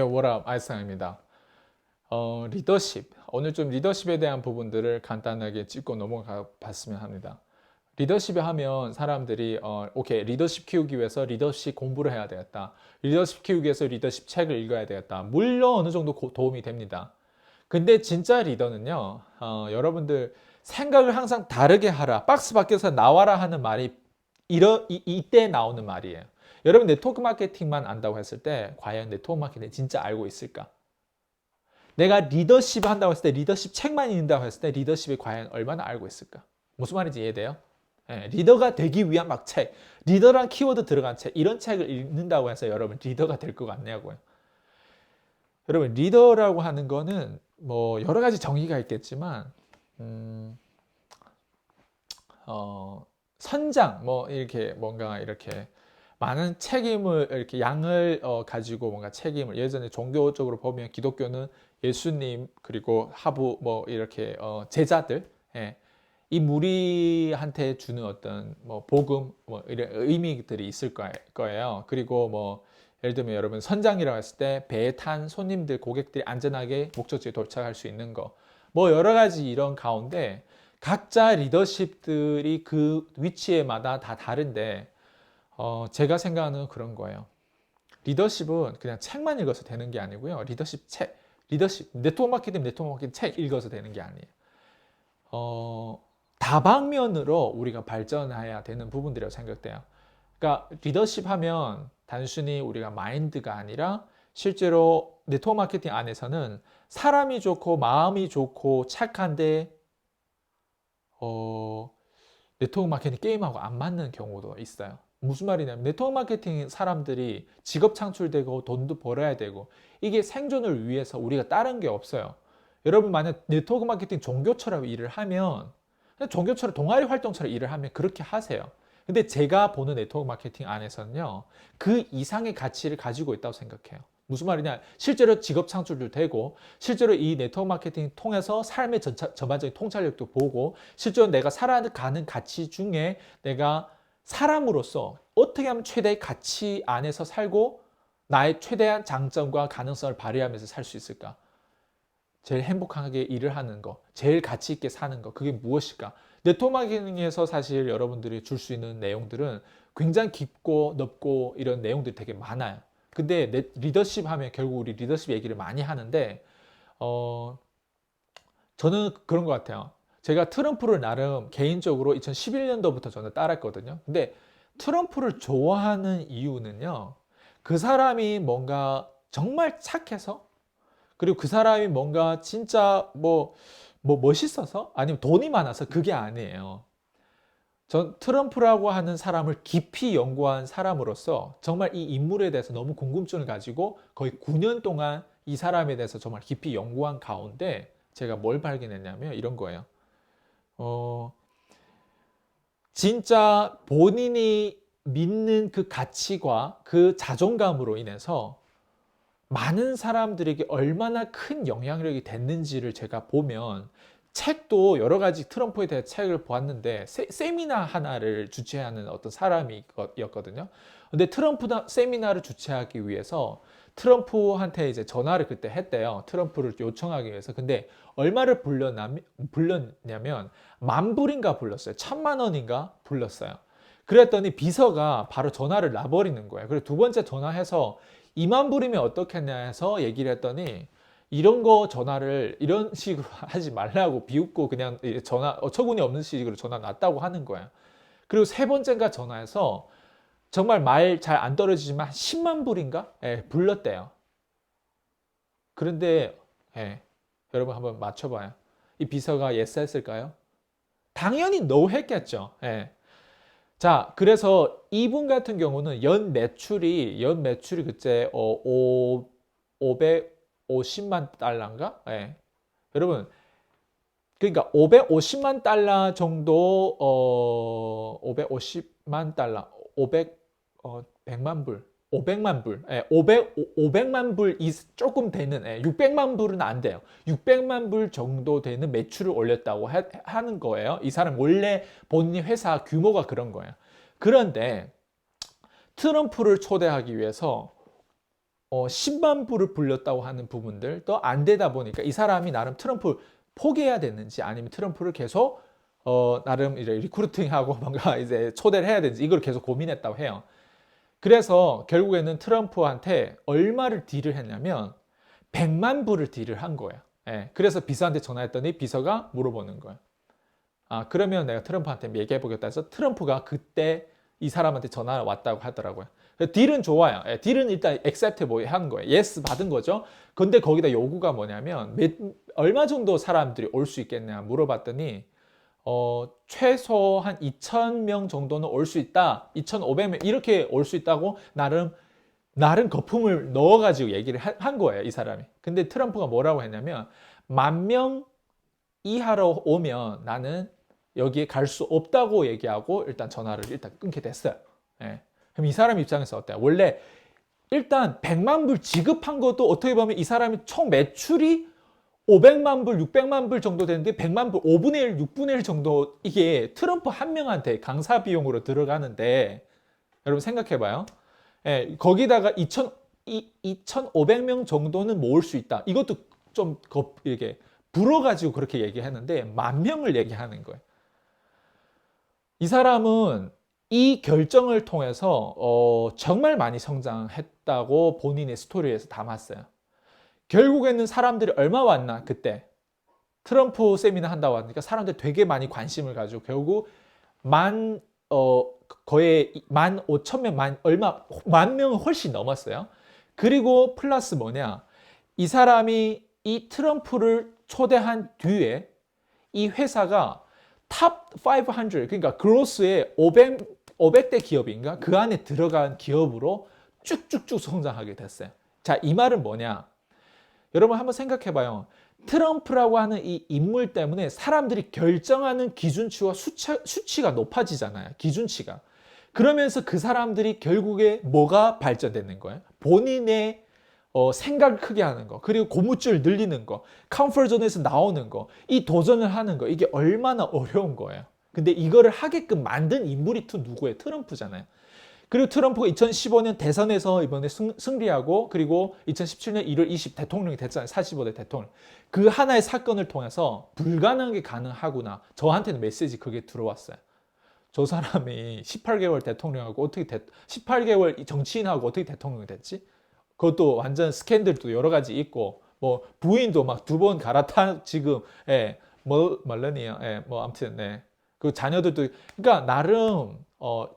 워랍 아이상입니다. 리더십. 오늘 좀 리더십에 대한 부분들을 간단하게 짚고 넘어가 봤으면 합니다. 리더십에 하면 사람들이 오케이, 리더십 키우기 위해서 리더십 공부를 해야 되겠다. 리더십 키우기 위해서 리더십 책을 읽어야 되겠다. 물론 어느 정도 도움이 됩니다. 근데 진짜 리더는요, 여러분들 생각을 항상 다르게 하라. 박스 밖에서 나와라 하는 말이 이때 나오는 말이에요. 여러분 네트워크 마케팅만 안다고 했을 때 과연 네트워크 마케팅 진짜 알고 있을까? 내가 리더십 한다고 했을 때 리더십 책만 읽는다고 했을 때 리더십에 과연 얼마나 알고 있을까? 무슨 말인지 이해돼요? 예, 리더가 되기 위한 막 책, 리더란 키워드 들어간 책, 이런 책을 읽는다고 해서 여러분 리더가 될 것 같냐고요. 여러분 리더라고 하는 거는 뭐 여러 가지 정의가 있겠지만 선장 뭐 이렇게 뭔가 이렇게 많은 책임을 이렇게 양을 가지고 뭔가 책임을 예전에 종교적으로 보면 기독교는 예수님 그리고 하부 뭐 이렇게 제자들, 예, 이 무리한테 주는 어떤 뭐 복음 뭐 이런 의미들이 있을 거예요. 그리고 뭐 예를 들면 여러분 선장이라고 했을 때 배에 탄 손님들 고객들이 안전하게 목적지에 도착할 수 있는 거 뭐 여러 가지 이런 가운데 각자 리더십들이 그 위치에마다 다 다른데 제가 생각하는 그런 거예요. 리더십은 그냥 책만 읽어서 되는 게 아니고요. 리더십 책, 리더십, 네트워크 마케팅 책 읽어서 되는 게 아니에요. 다방면으로 우리가 발전해야 되는 부분들이라고 생각돼요. 그러니까 리더십 하면 단순히 우리가 마인드가 아니라 실제로 네트워크 마케팅 안에서는 사람이 좋고 마음이 좋고 착한데 네트워크 마케팅 게임하고 안 맞는 경우도 있어요. 무슨 말이냐면 네트워크 마케팅 사람들이 직업 창출되고 돈도 벌어야 되고 이게 생존을 위해서 우리가 다른 게 없어요. 여러분 만약 네트워크 마케팅 종교처럼 일을 하면 종교처럼 동아리 활동처럼 일을 하면 그렇게 하세요. 근데 제가 보는 네트워크 마케팅 안에서는요, 그 이상의 가치를 가지고 있다고 생각해요. 무슨 말이냐? 실제로 직업 창출도 되고, 실제로 이 네트워크 마케팅 통해서 삶의 전반적인 통찰력도 보고, 실제로 내가 살아가는 가치 중에 내가 사람으로서 어떻게 하면 최대의 가치 안에서 살고, 나의 최대한 장점과 가능성을 발휘하면서 살 수 있을까? 제일 행복하게 일을 하는 거, 제일 가치 있게 사는 거, 그게 무엇일까? 네트워크 마케팅에서 사실 여러분들이 줄 수 있는 내용들은 굉장히 깊고 넓고 이런 내용들이 되게 많아요. 근데 리더십 하면 결국 우리 리더십 얘기를 많이 하는데, 어, 저는 그런 것 같아요. 제가 트럼프를 나름 개인적으로 2011년도부터 저는 따랐거든요. 근데 트럼프를 좋아하는 이유는요, 그 사람이 뭔가 정말 착해서 그리고 그 사람이 뭔가 진짜 뭐 멋있어서 아니면 돈이 많아서 그게 아니에요. 전 트럼프라고 하는 사람을 깊이 연구한 사람으로서 정말 이 인물에 대해서 너무 궁금증을 가지고 거의 9년 동안 이 사람에 대해서 정말 깊이 연구한 가운데 제가 뭘 발견했냐면 이런 거예요. 어, 진짜 본인이 믿는 그 가치과 그 자존감으로 인해서 많은 사람들에게 얼마나 큰 영향력이 됐는지를 제가 보면 책도 여러 가지 트럼프에 대해 책을 보았는데 세미나 하나를 주최하는 어떤 사람이었거든요. 근데 트럼프 세미나를 주최하기 위해서 트럼프한테 이제 전화를 그때 했대요. 트럼프를 요청하기 위해서. 근데 얼마를 불렀냐면 10,000불인가 불렀어요. 1,000,000원인가 불렀어요. 그랬더니 비서가 바로 전화를 놔버리는 거예요. 그리고 두 번째 전화해서 2만 불이면 어떻겠냐 해서 얘기를 했더니 이런 거 전화를 이런 식으로 하지 말라고 비웃고 그냥 전화 어처구니 없는 식으로 전화 놨다고 하는 거야. 그리고 세 번째인가 전화해서 정말 말 잘 안 떨어지지만 10만 불인가? 예, 불렀대요. 그런데 예, 여러분 한번 맞춰봐요. 이 비서가 yes 했을까요? 당연히 no 했겠죠. 예. 자, 그래서 이분 같은 경우는 연 매출이 그때 550만 달러인가? 예. 여러분, 그러니까 550만 달러 정도 550만 달러, 100만 불, 500만 불, 예, 500만 불 조금 되는, 예, 600만 불은 안 돼요. 600만 불 정도 되는 매출을 올렸다고 하는 거예요. 이 사람 원래 본인 회사 규모가 그런 거예요. 그런데 트럼프를 초대하기 위해서 10만 불을 불렸다고 하는 부분들 또 안 되다 보니까 이 사람이 나름 트럼프를 포기해야 되는지 아니면 트럼프를 계속 나름 이제 리크루팅하고 뭔가 이제 초대를 해야 되는지 이걸 계속 고민했다고 해요. 그래서 결국에는 트럼프한테 얼마를 딜을 했냐면 100만 불을 딜을 한 거예요. 예, 그래서 비서한테 전화했더니 비서가 물어보는 거예요. 아, 그러면 내가 트럼프한테 얘기해 보겠다 해서 트럼프가 그때 이 사람한테 전화가 왔다고 하더라고요. 딜은 좋아요. 예, 딜은 일단 accept 한 거예요. yes 받은 거죠. 근데 거기다 요구가 뭐냐면 얼마 정도 사람들이 올 수 있겠냐 물어봤더니 최소 한 2,000명 정도는 올 수 있다. 2,500명 이렇게 올 수 있다고 나름 거품을 넣어가지고 얘기를 한 거예요, 이 사람이. 근데 트럼프가 뭐라고 했냐면 10,000명 이하로 오면 나는 여기에 갈 수 없다고 얘기하고 일단 전화를 일단 끊게 됐어요. 예. 그럼 이 사람 입장에서 어때요? 원래 일단 100만 불 지급한 것도 어떻게 보면 이 사람이 총 매출이 500만 불, 600만 불 정도 되는데 100만 불, 5분의 1, 6분의 1 정도 이게 트럼프 한 명한테 강사 비용으로 들어가는데 여러분 생각해봐요. 예, 거기다가 2,500명 정도는 모을 수 있다. 이것도 좀 이렇게 불어가지고 그렇게 얘기했는데 10,000명을 얘기하는 거예요. 이 사람은 이 결정을 통해서 정말 많이 성장했다고 본인의 스토리에서 담았어요. 결국에는 사람들이 얼마 왔나 그때 트럼프 세미나 한다고 하니까 사람들이 되게 많이 관심을 가지고 결국 거의 15,000명 만 명은 훨씬 넘었어요. 그리고 플러스 뭐냐 이 사람이 이 트럼프를 초대한 뒤에 이 회사가 탑 500 그러니까 그로스의 500대 기업인가 그 안에 들어간 기업으로 쭉쭉쭉 성장하게 됐어요. 자, 이 말은 뭐냐? 여러분 한번 생각해봐요. 트럼프라고 하는 이 인물 때문에 사람들이 결정하는 기준치와 수치가 높아지잖아요. 기준치가. 그러면서 그 사람들이 결국에 뭐가 발전되는 거예요? 본인의 생각을 크게 하는 거, 그리고 고무줄 늘리는 거, 컴포트존에서 나오는 거, 이 도전을 하는 거, 이게 얼마나 어려운 거예요. 근데 이거를 하게끔 만든 인물이 또 누구예요? 트럼프잖아요. 그리고 트럼프가 2015년 대선에서 이번에 승리하고 그리고 2017년 1월 20 대통령이 됐잖아요. 45대 대통령. 그 하나의 사건을 통해서 불가능한 게 가능하구나. 저한테는 메시지 그게 들어왔어요. 저 사람이 18개월 대통령하고 어떻게 18개월 정치인하고 어떻게 대통령이 됐지? 그것도 완전 스캔들도 여러 가지 있고 뭐 부인도 막 2번 갈아타 지금 말레니아 뭐 아무튼 그 자녀들도 그러니까 나름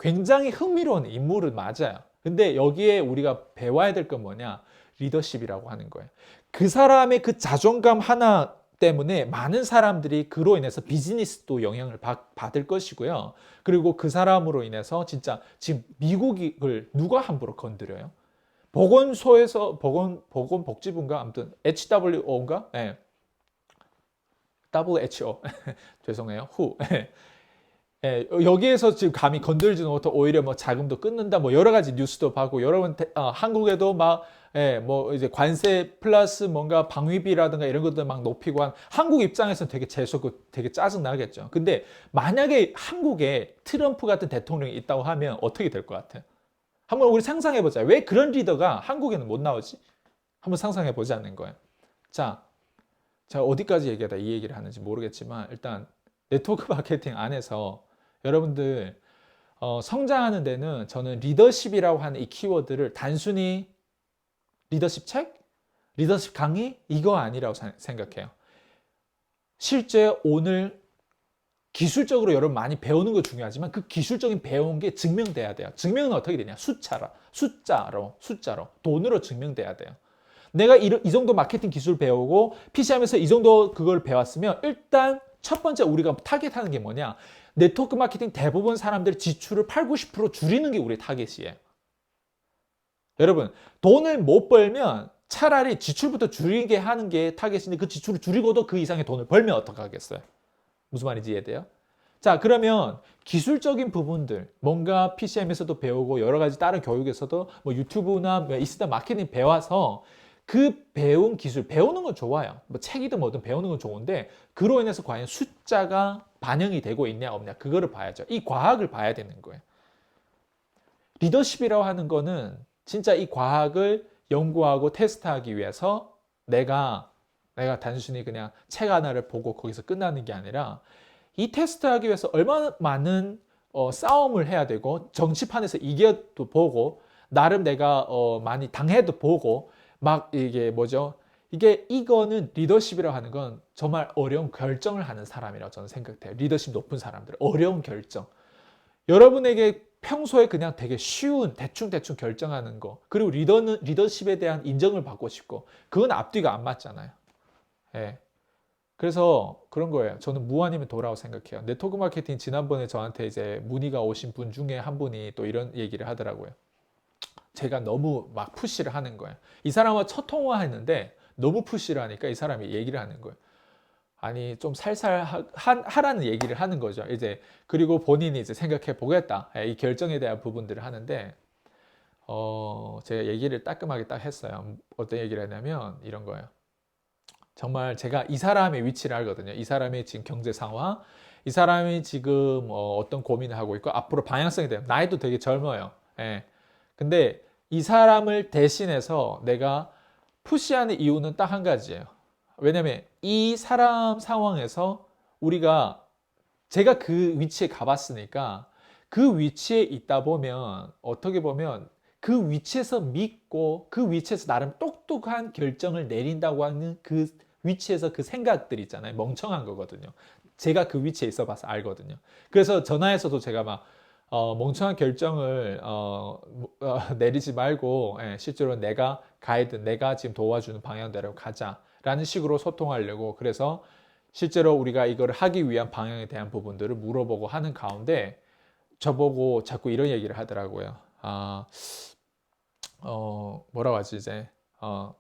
굉장히 흥미로운 인물은 맞아요. 근데 여기에 우리가 배워야 될 건 뭐냐? 리더십이라고 하는 거예요. 그 사람의 그 자존감 하나 때문에 많은 사람들이 그로 인해서 비즈니스도 영향을 받을 것이고요. 그리고 그 사람으로 인해서 진짜 지금 미국을 누가 함부로 건드려요? 보건복지부인가? 아무튼 HWO인가? 네. WHO. 죄송해요. 여기에서 지금 감히 건들지는 못하고 오히려 뭐 자금도 끊는다 뭐 여러 가지 뉴스도 봤고 여러분 한국에도 막 뭐 이제 관세 플러스 뭔가 방위비라든가 이런 것들 막 높이고 한 한국 입장에서는 되게 재수없고 되게 짜증 나겠죠. 근데 만약에 한국에 트럼프 같은 대통령이 있다고 하면 어떻게 될 것 같아요? 한번 우리 상상해 보자. 왜 그런 리더가 한국에는 못 나오지? 한번 상상해 보자는 거예요. 자, 어디까지 얘기하다 이 얘기를 하는지 모르겠지만 일단 네트워크 마케팅 안에서 여러분들 성장하는 데는 저는 리더십이라고 하는 이 키워드를 단순히 리더십 책? 리더십 강의? 이거 아니라고 생각해요. 실제 오늘 기술적으로 여러분 많이 배우는 거 중요하지만 그 기술적인 배운 게 증명돼야 돼요. 증명은 어떻게 되냐? 숫자로 돈으로 증명돼야 돼요. 내가 이 정도 마케팅 기술 배우고 PC하면서 이 정도 그걸 배웠으면 일단 첫 번째 우리가 타겟하는 게 뭐냐? 네트워크 마케팅 대부분 사람들이 지출을 8, 90% 줄이는 게 우리 타겟이에요. 여러분 돈을 못 벌면 차라리 지출부터 줄이게 하는 게 타겟인데 그 지출을 줄이고도 그 이상의 돈을 벌면 어떡하겠어요? 무슨 말인지 이해돼요? 자, 그러면 기술적인 부분들 뭔가 PCM에서도 배우고 여러 가지 다른 교육에서도 뭐 유튜브나 인스타 마케팅 배워서 그 배운 기술 배우는 건 좋아요. 뭐 책이든 뭐든 배우는 건 좋은데 그로 인해서 과연 숫자가 반영이 되고 있냐 없냐 그거를 봐야죠. 이 과학을 봐야 되는 거예요. 리더십이라고 하는 거는 진짜 이 과학을 연구하고 테스트하기 위해서 내가 단순히 그냥 책 하나를 보고 거기서 끝나는 게 아니라 이 테스트하기 위해서 얼마나 많은 싸움을 해야 되고 정치판에서 이겨도 보고 나름 내가 많이 당해도 보고 막 이게 뭐죠? 이거는 리더십이라고 하는 건 정말 어려운 결정을 하는 사람이라고 저는 생각해요. 리더십 높은 사람들 어려운 결정. 여러분에게 평소에 그냥 되게 쉬운 대충 결정하는 거 그리고 리더십에 대한 인정을 받고 싶고 그건 앞뒤가 안 맞잖아요. 예. 그래서 그런 거예요. 저는 무아님의 도라고 생각해요. 네트워크 마케팅 지난번에 저한테 이제 문의가 오신 분 중에 한 분이 또 이런 얘기를 하더라고요. 제가 너무 막 푸시를 하는 거예요. 이 사람과 첫 통화했는데 너무 푸시를 하니까 이 사람이 얘기를 하는 거예요. 아니 좀 살살 하라는 얘기를 하는 거죠. 이제 그리고 본인이 이제 생각해 보겠다. 이 결정에 대한 부분들을 하는데 제가 얘기를 따끔하게 딱 했어요. 어떤 얘기를 했냐면 이런 거예요. 정말 제가 이 사람의 위치를 알거든요. 이 사람의 지금 경제 상황, 이 사람이 지금 어떤 고민을 하고 있고 앞으로 방향성에 대한 나이도 되게 젊어요. 예. 근데 이 사람을 대신해서 내가 푸시하는 이유는 딱 한 가지예요. 왜냐면 이 사람 상황에서 제가 그 위치에 가봤으니까 그 위치에 있다 보면 어떻게 보면 그 위치에서 믿고 그 위치에서 나름 똑똑한 결정을 내린다고 하는 그 위치에서 그 생각들 있잖아요. 멍청한 거거든요. 제가 그 위치에 있어 봐서 알거든요. 그래서 전화에서도 제가 막 멍청한 결정을 내리지 말고 실제로 내가 가이드, 내가 지금 도와주는 방향대로 가자라는 식으로 소통하려고 그래서 실제로 우리가 이걸 하기 위한 방향에 대한 부분들을 물어보고 하는 가운데 저보고 자꾸 이런 얘기를 하더라고요. 뭐라고 하지 이제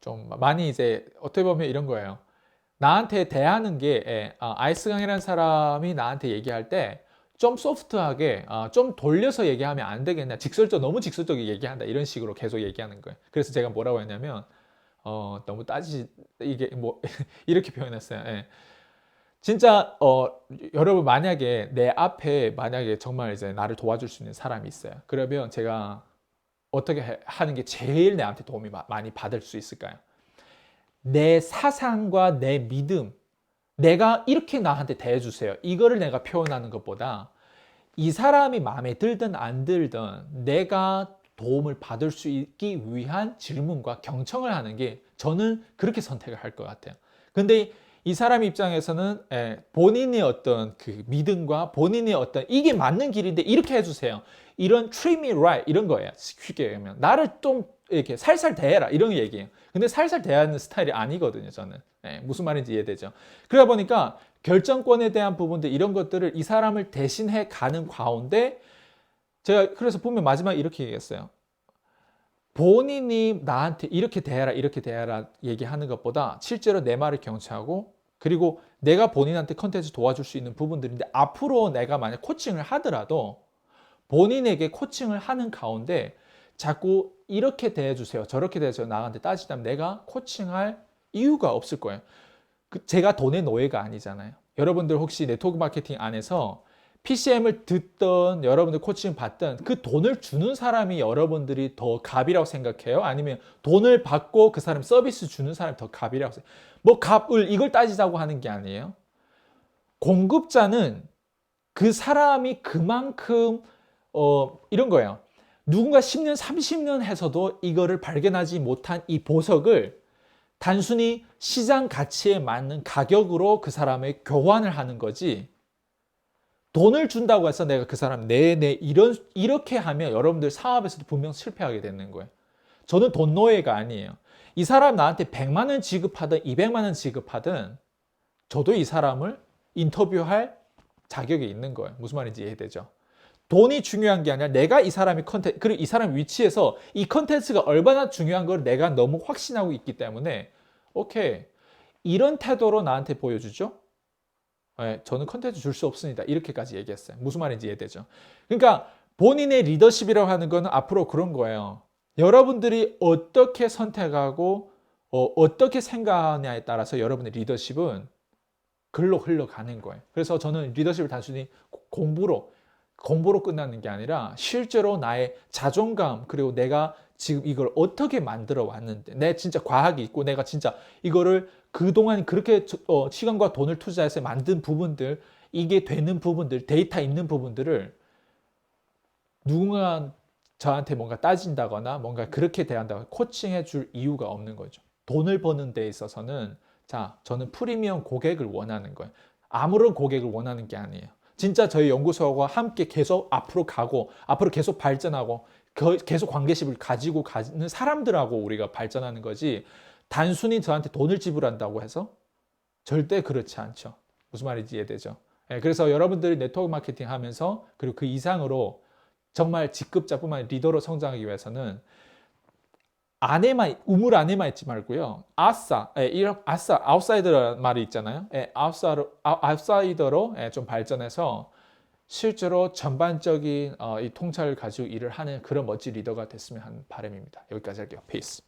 좀 많이 이제 어떻게 보면 이런 거예요. 나한테 대하는 게 아이스강이라는 사람이 나한테 얘기할 때 좀 소프트하게 좀 돌려서 얘기하면 안 되겠냐 너무 직설적으로 얘기한다 이런 식으로 계속 얘기하는 거예요. 그래서 제가 뭐라고 했냐면 너무 이게 뭐 이렇게 표현했어요. 예. 진짜 여러분 만약에 내 앞에 만약에 정말 이제 나를 도와줄 수 있는 사람이 있어요. 그러면 제가 어떻게 하는 게 제일 내한테 도움이 많이 받을 수 있을까요? 내 사상과 내 믿음, 내가 이렇게 나한테 대해주세요. 이거를 내가 표현하는 것보다 이 사람이 마음에 들든 안 들든 내가 도움을 받을 수 있기 위한 질문과 경청을 하는 게 저는 그렇게 선택을 할 것 같아요. 근데 이 사람 입장에서는 본인의 어떤 그 믿음과 본인의 어떤 이게 맞는 길인데 이렇게 해주세요. 이런 treat me right 이런 거예요. 쉽게 얘기하면 나를 좀 이렇게 살살 대해라 이런 얘기예요. 근데 살살 대하는 스타일이 아니거든요. 저는 무슨 말인지 이해되죠. 그러다 보니까 결정권에 대한 부분들 이런 것들을 이 사람을 대신해 가는 가운데 제가 그래서 보면 마지막에 이렇게 얘기했어요. 본인이 나한테 이렇게 대해라 얘기하는 것보다 실제로 내 말을 경청하고 그리고 내가 본인한테 컨텐츠 도와줄 수 있는 부분들인데 앞으로 내가 만약 코칭을 하더라도 본인에게 코칭을 하는 가운데 자꾸 이렇게 대해주세요. 저렇게 대해주세요. 나한테 따지자면 내가 코칭할 이유가 없을 거예요. 제가 돈의 노예가 아니잖아요. 여러분들 혹시 네트워크 마케팅 안에서 PCM을 듣던 여러분들 코칭 받던 그 돈을 주는 사람이 여러분들이 더 갑이라고 생각해요? 아니면 돈을 받고 그 사람 서비스 주는 사람이 더 갑이라고 생각해요? 뭐 갑을 이걸 따지자고 하는 게 아니에요. 공급자는 그 사람이 그만큼 이런 거예요. 누군가 10년, 30년 해서도 이거를 발견하지 못한 이 보석을 단순히 시장 가치에 맞는 가격으로 그 사람의 교환을 하는 거지 돈을 준다고 해서 내가 그 사람 이렇게 하면 여러분들 사업에서도 분명 실패하게 되는 거예요. 저는 돈 노예가 아니에요. 이 사람 나한테 100만 원 지급하든 200만 원 지급하든 저도 이 사람을 인터뷰할 자격이 있는 거예요. 무슨 말인지 이해되죠? 돈이 중요한 게 아니라 내가 이 사람의 컨텐츠 그리고 이 사람 위치에서 이 컨텐츠가 얼마나 중요한 걸 내가 너무 확신하고 있기 때문에 오케이 이런 태도로 나한테 보여주죠. 저는 컨텐츠 줄 수 없습니다. 이렇게까지 얘기했어요. 무슨 말인지 이해되죠? 그러니까 본인의 리더십이라고 하는 거는 앞으로 그런 거예요. 여러분들이 어떻게 선택하고 어떻게 생각하냐에 따라서 여러분의 리더십은 글로 흘러가는 거예요. 그래서 저는 리더십을 단순히 공부로 끝나는 게 아니라 실제로 나의 자존감 그리고 내가 지금 이걸 어떻게 만들어 왔는데, 내 진짜 과학이 있고 내가 진짜 이거를 그동안 그렇게 시간과 돈을 투자해서 만든 부분들, 이게 되는 부분들, 데이터 있는 부분들을 누군가 저한테 뭔가 따진다거나 뭔가 그렇게 대한다거나 코칭해 줄 이유가 없는 거죠. 돈을 버는 데 있어서는, 자, 저는 프리미엄 고객을 원하는 거예요. 아무런 고객을 원하는 게 아니에요. 진짜 저희 연구소와 함께 계속 앞으로 가고, 앞으로 계속 발전하고, 계속 관계십을 가지고 가는 사람들하고 우리가 발전하는 거지, 단순히 저한테 돈을 지불한다고 해서 절대 그렇지 않죠. 무슨 말인지 이해되죠? 예, 그래서 여러분들이 네트워크 마케팅 하면서, 그리고 그 이상으로 정말 직급자뿐만 아니라 리더로 성장하기 위해서는 안에만, 우물 안에만 있지 말고요. 이런 아웃사이더라는 말이 있잖아요. 아웃사이더로 좀 발전해서 실제로 전반적인 이 통찰을 가지고 일을 하는 그런 멋진 리더가 됐으면 하는 바람입니다. 여기까지 할게요. 페이스.